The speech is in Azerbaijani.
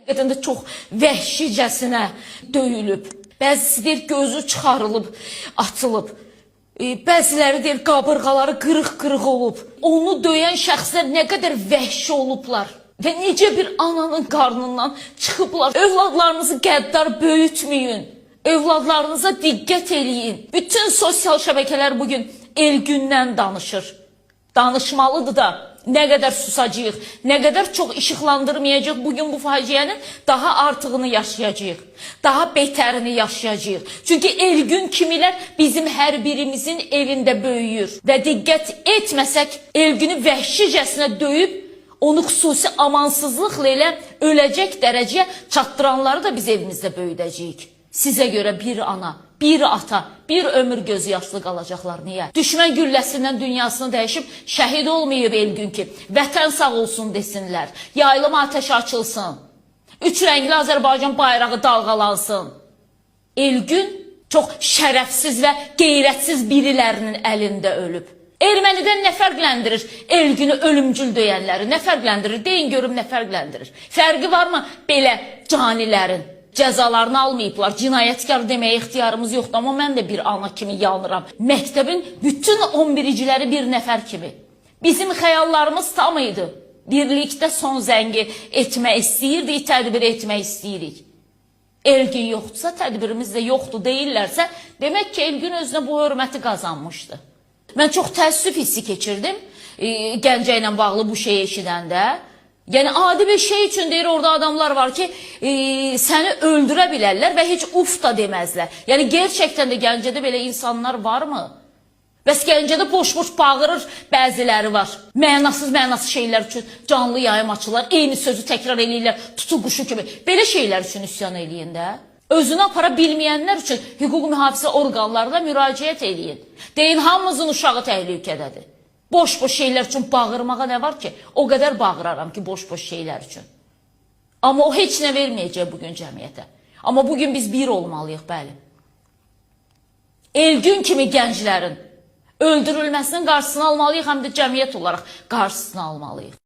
Həqiqətən də çox vəhşicəsinə döyülüb. Bəzisi deyir gözü çıxarılıb, atılıb. Bəziləri deyir qabırğaları qırıq-qırıq olub. Onu döyən şəxslər nə qədər vəhşi olublar. Və necə bir ananın qarnından çıxıblar. Övladlarınızı qəddar böyütməyin. Övladlarınıza diqqət eləyin. Bütün sosial şəbəkələr bugün Elgündən danışır. Danışmalıdır da. Nə qədər susacağıq, nə qədər çox işıqlandırmayacaq bugün bu faciənin daha artığını yaşayacağıq. Daha betərini yaşayacağıq. Çünki Elgün kimilər bizim hər birimizin evində böyüyür. Və diqqət etməsək Elgünü vəhşicəsinə döyüb, onu xüsusi amansızlıqla elə öləcək dərəcəyə çatdıranları da biz evimizdə böyüdəcəyik. Sizə görə bir ana, bir ata, bir ömür gözü yaşlı qalacaqlar. Niyə? Düşmən gülləsindən dünyasını dəyişib şəhid olmayıb Elgün ki, vətən sağ olsun desinlər. Yaylım ateş açılsın. Üç rəngli Azərbaycan bayrağı dalğalansın. Elgün çox şərəfsiz və qeyrətsiz birilərinin əlində ölüb. Ermənidən nə fərqləndirir Elgünü ölümcül döyənləri? Nə fərqləndirir? Deyin görüm nə fərqləndirir? Fərqi varmı belə canilərin? Cəzalarını almayıblar. Cinayətkar deməyə ixtiyarımız yoxdur. Amma mən də bir ana kimi yanıram. Məktəbin bütün 11-ciləri bir nəfər kimi. Bizim xəyallarımız tam idi. Birlikdə son zəngi etmək istəyirdik, tədbir etmək istəyirik. Elgün yoxdursa, tədbirimiz də yoxdur deyirlərsə, demək ki, Elgün özünə bu hörməti qazanmışdı. Mən çox təəssüf hissi keçirdim Gəncə ilə bağlı bu şeyi eşidəndə. Yəni adi bir şey üçün deyir, orada adamlar var ki, səni öldürə bilərlər və heç uf da deməzlər. Yəni gerçəkdən də Gəncədə belə insanlar varmı? Bəs Gəncədə boş-boş bağırır bəziləri var. Mənasız şeylər üçün canlı yayım açırlar, eyni sözü təkrar eləyirlər, tutu quşu kimi. Belə şeylər üçün üsyan eləyin də. Özünü apara bilməyənlər üçün hüquq mühafizə orqanlarına müraciət eləyin. Deyin, hamımızın uşağı təhlükədədir. Boş-boş şeylər üçün bağırmağa nə var ki? O qədər bağıraram ki, boş-boş şeylər üçün. Amma o heç nə verməyəcək bugün cəmiyyətə. Amma bugün biz bir olmalıyıq, bəli. Elgün kimi gənclərin öldürülməsinin qarşısını almalıyıq, həm də cəmiyyət olaraq qarşısını almalıyıq.